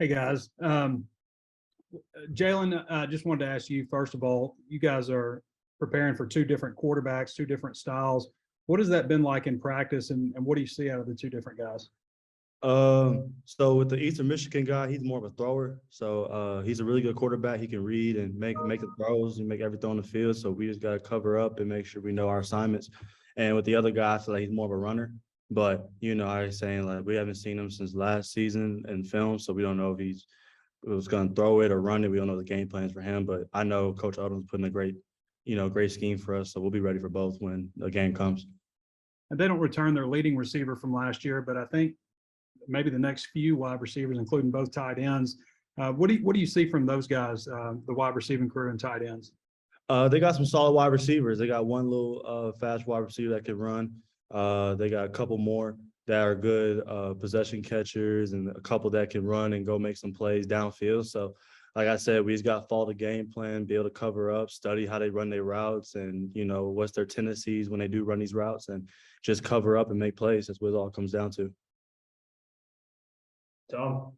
Hey guys, Jalen, I just wanted to ask you, first of all, you guys are preparing for two different quarterbacks, two different styles. What has that been like in practice, and what do you see out of the two different guys? So with the Eastern Michigan guy, he's more of a thrower. So he's a really good quarterback. He can read and make the throws and make everything on the field. So we just gotta cover up and make sure we know our assignments. And with the other guy, I feel like he's more of a runner. But I was saying, like, we haven't seen him since last season in film, so we don't know if he was gonna throw it or run it. We don't know the game plans for him. But I know Coach Odom's putting a great scheme for us. So we'll be ready for both when the game comes. And they don't return their leading receiver from last year, but I think maybe the next few wide receivers, including both tight ends. What do you see from those guys, the wide receiving crew and tight ends? They got some solid wide receivers. They got one little fast wide receiver that can run. They got a couple more that are good possession catchers and a couple that can run and go make some plays downfield. So, like I said, we just got to follow the game plan, be able to cover up, study how they run their routes and, what's their tendencies when they do run these routes and just cover up and make plays. That's what it all comes down to. Tom.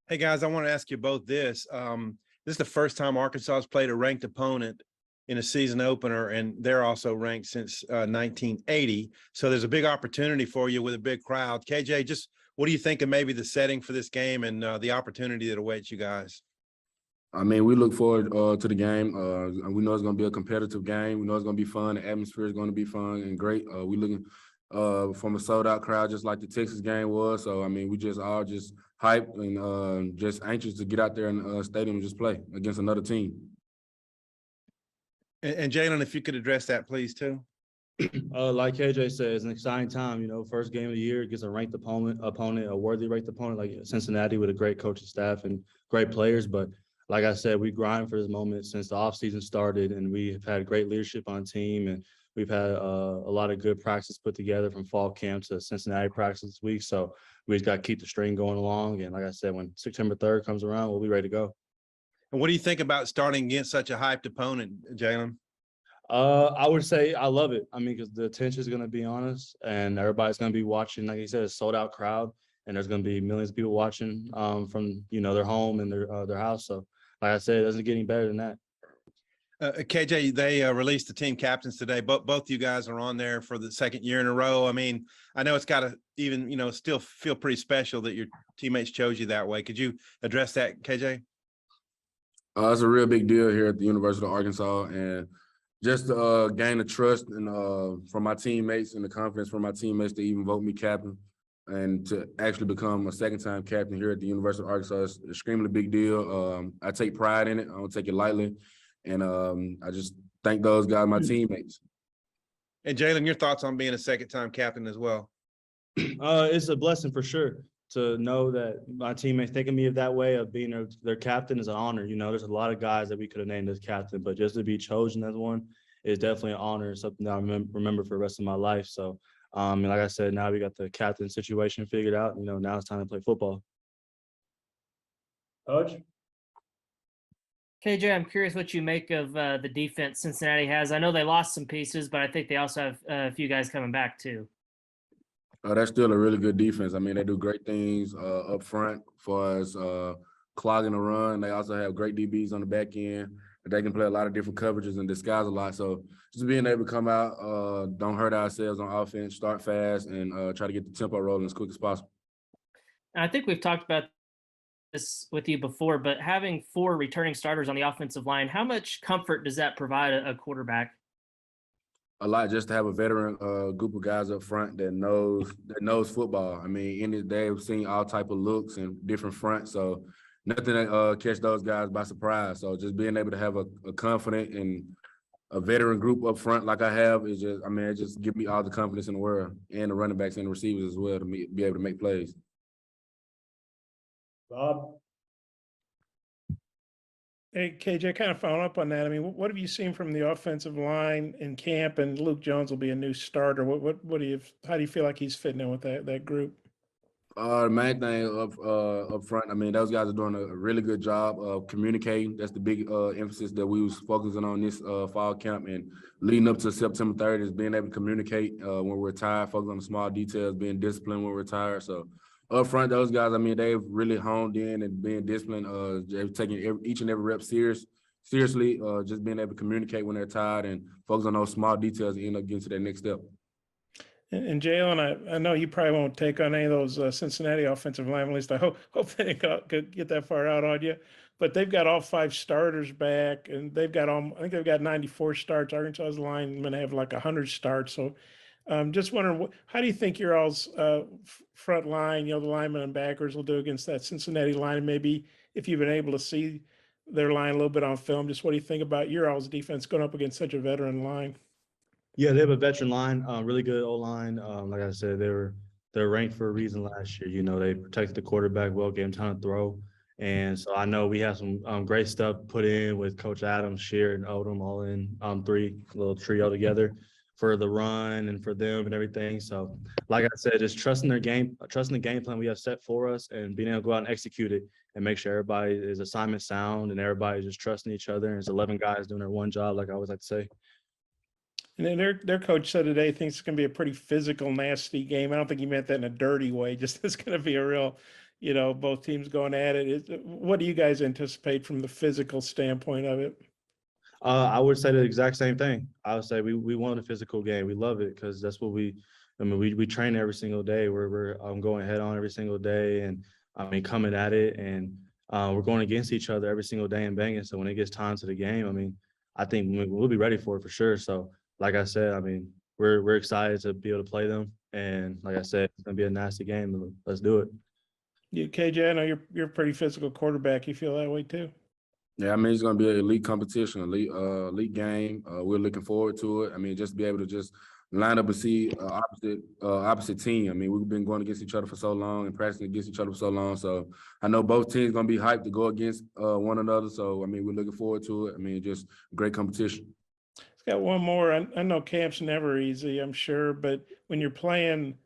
Hey guys, I want to ask you both this. This is the first time Arkansas has played a ranked opponent in a season opener, and they're also ranked since 1980. So there's a big opportunity for you with a big crowd. KJ, just what do you think of maybe the setting for this game and the opportunity that awaits you guys? I mean, we look forward to the game. We know it's going to be a competitive game. We know it's going to be fun. The atmosphere is going to be fun and great. We're looking from a sold-out crowd, just like the Texas game was. So, I mean, we just all just hyped and just anxious to get out there in the stadium and just play against another team. And Jalen, if you could address that, please, too. Like KJ said, it's an exciting time. First game of the year against a ranked opponent, a worthy ranked opponent like Cincinnati with a great coaching staff and great players. But like I said, we grind for this moment since the offseason started, and we've had great leadership on team, and we've had a lot of good practice put together from fall camp to Cincinnati practice this week. So we just got to keep the string going along. And like I said, when September 3rd comes around, we'll be ready to go. And what do you think about starting against such a hyped opponent, Jalen? I would say I love it. I mean, because the attention is going to be on us, and everybody's going to be watching. Like you said, a sold-out crowd, and there's going to be millions of people watching from their home and their house. So, like I said, it doesn't get any better than that. KJ, they released the team captains today. Both you guys are on there for the second year in a row. I mean, I know it's got to even still feel pretty special that your teammates chose you that way. Could you address that, KJ? It's a real big deal here at the University of Arkansas, and just to gain the trust and from my teammates and the confidence from my teammates to even vote me captain and to actually become a second-time captain here at the University of Arkansas is an extremely big deal. I take pride in it. I don't take it lightly. And I just thank those guys, my teammates. And Jalen, your thoughts on being a second-time captain as well? It's a blessing for sure to know that my teammates think of me that way of being their captain is an honor. There's a lot of guys that we could have named as captain, but just to be chosen as one is definitely an honor and something that I remember for the rest of my life. So, and like I said, now we got the captain situation figured out. Now it's time to play football. Coach? KJ, I'm curious what you make of the defense Cincinnati has. I know they lost some pieces, but I think they also have a few guys coming back too. That's still a really good defense. I mean, they do great things up front for us clogging the run. They also have great DBs on the back end. They can play a lot of different coverages and disguise a lot. So just being able to come out, don't hurt ourselves on offense, start fast, and try to get the tempo rolling as quick as possible. And I think we've talked about this with you before, but having 4 returning starters on the offensive line, how much comfort does that provide a quarterback? A lot, just to have a veteran group of guys up front that knows football. I mean, they've seen all type of looks and different fronts, so nothing that catch those guys by surprise. So just being able to have a confident and a veteran group up front like I have is just, I mean, it just give me all the confidence in the world, and the running backs and the receivers as well to be able to make plays. Bob? Hey, KJ, kind of following up on that. I mean, what have you seen from the offensive line in camp? And Luke Jones will be a new starter. How do you feel like he's fitting in with that group? The main thing up front, I mean, those guys are doing a really good job of communicating. That's the big emphasis that we was focusing on this fall camp and leading up to September 3rd is being able to communicate when we're tired, focus on the small details, being disciplined when we're tired. So up front, those guys, I mean, they've really honed in and being disciplined. They've taken each and every rep seriously, just being able to communicate when they're tired and focus on those small details and end up getting to that next step. And Jalen, I know you probably won't take on any of those Cincinnati offensive linemen. At least I hope they could get that far out on you. But they've got all 5 starters back, and they've got I think they've got 94 starts. Arkansas's linemen have like 100 starts. So, just wondering, how do you think your all's front line, the linemen and backers, will do against that Cincinnati line? And maybe if you've been able to see their line a little bit on film, just what do you think about your all's defense going up against such a veteran line? Yeah, they have a veteran line, really good O-line. Like I said, they're ranked for a reason last year. You know, they protected the quarterback well, gave him time to throw. And so I know we have some great stuff put in with Coach Adams, Shear, and Odom all in 3 little trio together for the run and for them and everything. So like I said, just trusting the game plan we have set for us and being able to go out and execute it and make sure everybody is assignment sound and everybody's just trusting each other. And it's 11 guys doing their one job, like I always like to say. And then their coach said today he thinks it's going to be a pretty physical, nasty game. I don't think he meant that in a dirty way. Just it's going to be a real, both teams going at it. What do you guys anticipate from the physical standpoint of it? I would say the exact same thing. I would say we want a physical game. We love it because that's what we train every single day. We're going head on every single day, and coming at it, and we're going against each other every single day and banging. So when it gets time to the game, I think we'll be ready for it for sure. So like I said, we're excited to be able to play them, and like I said, it's gonna be a nasty game. Let's do it. You, KJ, I know you're a pretty physical quarterback. You feel that way too? Yeah, it's going to be an elite competition, elite game. We're looking forward to it. Just be able to just line up and see opposite team. We've been going against each other for so long and practicing against each other for so long. So I know both teams going to be hyped to go against one another. So, we're looking forward to it. Just great competition. It's got one more. I know camp's never easy, I'm sure, but when you're playing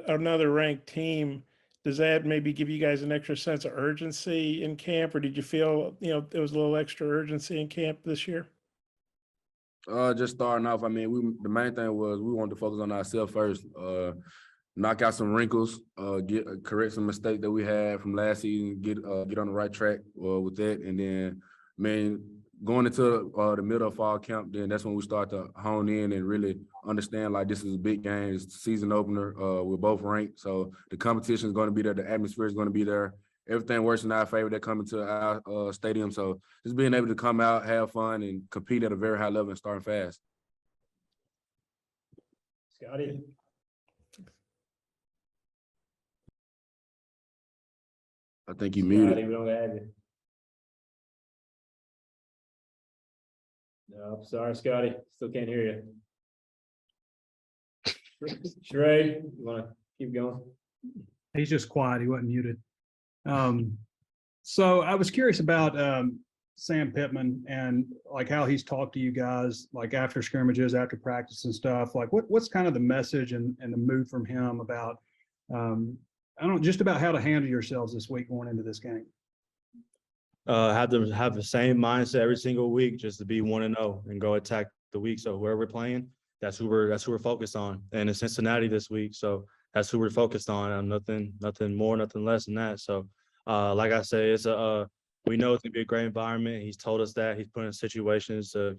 another ranked team, does that maybe give you guys an extra sense of urgency in camp, or did you feel, there was a little extra urgency in camp this year? Just starting off, the main thing was we wanted to focus on ourselves first, knock out some wrinkles, correct some mistakes that we had from last season, get on the right track with that, and then, going into the middle of fall camp, then that's when we start to hone in and really understand like this is a big game. It's the season opener. We're both ranked, so the competition is going to be there. The atmosphere is going to be there. Everything works in our favor that come into our stadium. So just being able to come out, have fun, and compete at a very high level and starting fast. Scotty. I think you muted. We don't have you. No, sorry, Scotty. Still can't hear you. Sheree, you want to keep going? He's just quiet. He wasn't muted. So I was curious about Sam Pittman and like how he's talked to you guys, like after scrimmages, after practice and stuff. Like what's kind of the message and the mood from him about, just about how to handle yourselves this week going into this game? Have them have the same mindset every single week, just to be 1-0 and go attack the week. So whoever we're playing, that's who we're focused on. And it's Cincinnati this week, so that's who we're focused on. Nothing more, nothing less than that. So, like I say, it's we know it's gonna be a great environment. He's told us that. He's put in situations to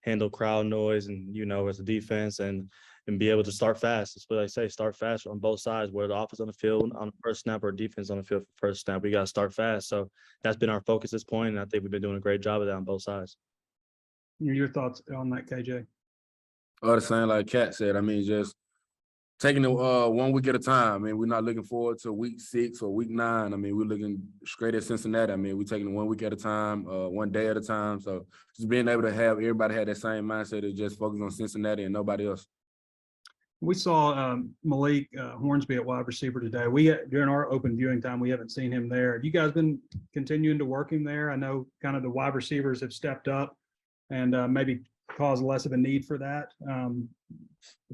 handle crowd noise and as a defense and be able to start fast. That's what I say, start fast on both sides, whether the offense on the field on the first snap or defense on the field for first snap. We got to start fast. So that's been our focus at this point, and I think we've been doing a great job of that on both sides. Your thoughts on that, KJ? The same like Kat said. Just taking it 1 week at a time. We're not looking forward to week 6 or week 9. We're looking straight at Cincinnati. We're taking it 1 week at a time, 1 day at a time. So just being able to have everybody have that same mindset to just focus on Cincinnati and nobody else. We saw Malik Hornsby at wide receiver today. During our open viewing time, we haven't seen him there. Have you guys been continuing to work him there? I know kind of the wide receivers have stepped up and maybe caused less of a need for that.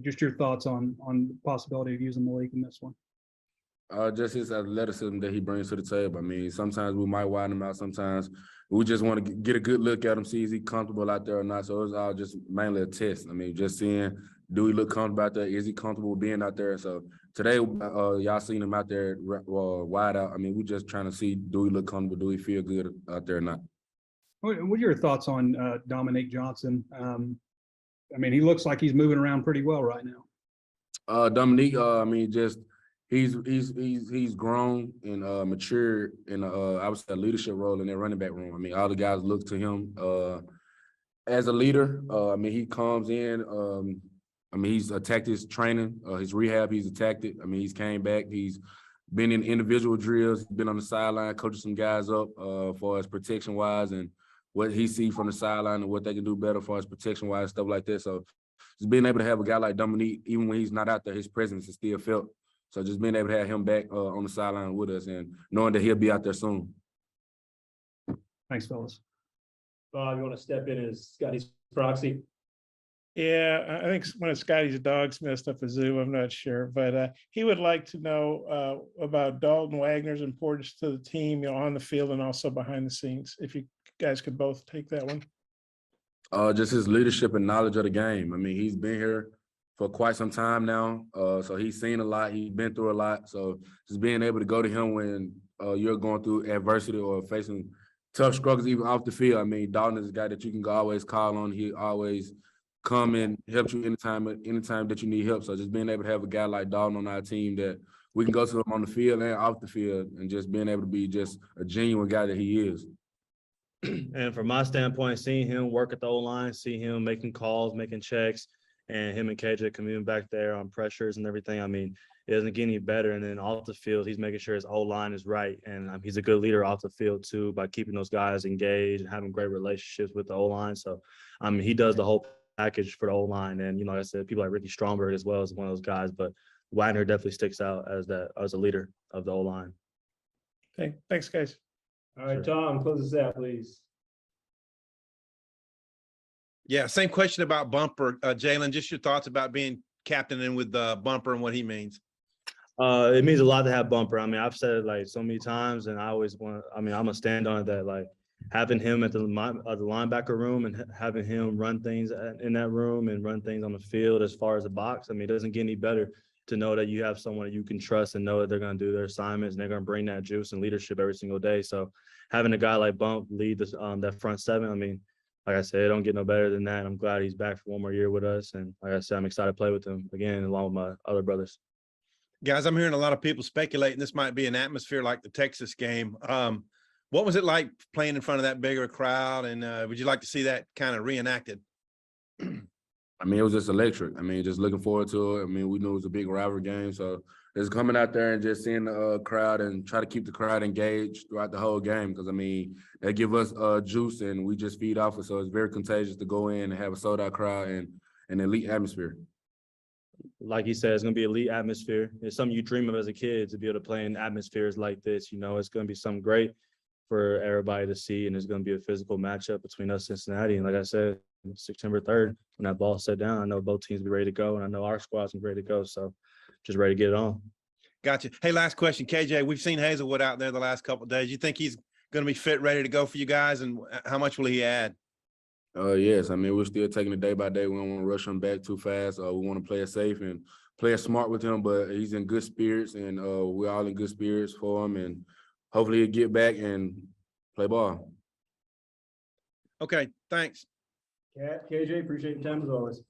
Just your thoughts on the possibility of using Malik in this one. Just his athleticism that he brings to the table. I mean, sometimes we might widen him out. Sometimes we just want to get a good look at him, see is he comfortable out there or not. So it's all just mainly a test. I mean, just seeing, do he look comfortable out there? Is he comfortable being out there? So today, y'all seen him out there wide out. I mean, we just trying to see, do he look comfortable? Do he feel good out there or not? What are your thoughts on Dominique Johnson? I mean, he looks like he's moving around pretty well right now. Dominique, I mean, just he's grown and matured in I would say a leadership role in that running back room. I mean, all the guys look to him as a leader. I mean, he comes in. I mean, he's attacked his training, his rehab. He's attacked it. I mean, he's came back. He's been in individual drills. Been on the sideline, coaching some guys up for his protection wise and what he see from the sideline and what they can do better for his protection wise, stuff like that. So just being able to have a guy like Dominique, even when he's not out there, his presence is still felt. So just being able to have him back on the sideline with us and knowing that he'll be out there soon. Thanks, fellas. Bob, you want to step in as Scotty's proxy? Yeah, I think one of Scotty's dogs messed up a zoo. I'm not sure, but he would like to know about Dalton Wagner's importance to the team, on the field and also behind the scenes. If you guys could both take that one. Just his leadership and knowledge of the game. I mean, he's been here for quite some time now. So he's seen a lot. He's been through a lot. So just being able to go to him when you're going through adversity or facing tough struggles, even off the field. I mean, Dalton is a guy that you can always call on. He always come and help you anytime that you need help. So just being able to have a guy like Dalton on our team that we can go to him on the field and off the field and just being able to be just a genuine guy that he is. And from my standpoint, seeing him work at the O-line, see him making calls, making checks, and him and KJ coming back there on pressures and everything, I mean, it doesn't get any better. And then off the field, he's making sure his O-line is right. And he's a good leader off the field, too, by keeping those guys engaged and having great relationships with the O-line. So, I mean, he does the whole package for the O-line. And, like I said, people like Ricky Stromberg as well as one of those guys. But Wagner definitely sticks out as a leader of the O-line. Okay, thanks, guys. All right, Sure. Tom, close us out, please. Yeah, same question about Bumper. Jalen, just your thoughts about being captain and with Bumper and what he means. It means a lot to have Bumper. I mean, I've said it like so many times, and I always want. I mean, I'm gonna stand on it that like having him at the linebacker room and having him run things in that room and run things on the field as far as the box. I mean, it doesn't get any better to know that you have someone that you can trust and know that they're going to do their assignments and they're going to bring that juice and leadership every single day. So having a guy like Bump lead this that front seven, I mean, like I said, it don't get no better than that. I'm glad he's back for one more year with us. And like I said, I'm excited to play with him again, along with my other brothers. Guys, I'm hearing a lot of people speculating this might be an atmosphere like the Texas game. What was it like playing in front of that bigger crowd? And would you like to see that kind of reenacted? I mean, it was just electric. I mean, just looking forward to it. I mean, we knew it was a big rivalry game. So just coming out there and just seeing the crowd and try to keep the crowd engaged throughout the whole game. Because, I mean, they give us juice and we just feed off it. So it's very contagious to go in and have a sold-out crowd and an elite atmosphere. Like he said, it's going to be elite atmosphere. It's something you dream of as a kid, to be able to play in atmospheres like this. It's going to be something great for everybody to see. And it's going to be a physical matchup between us and Cincinnati. And like I said, September 3rd, when that ball's set down, I know both teams will be ready to go, and I know our squad's ready to go. So just ready to get it on. Gotcha. Hey, last question, KJ. We've seen Hazelwood out there the last couple of days. You think he's going to be fit, ready to go for you guys? And how much will he add? Yes. I mean, we're still taking it day by day. We don't want to rush him back too fast. We want to play it safe and play it smart with him, but he's in good spirits, and we're all in good spirits for him. And hopefully he'll get back and play ball. Okay, thanks. KJ, appreciate your time as always.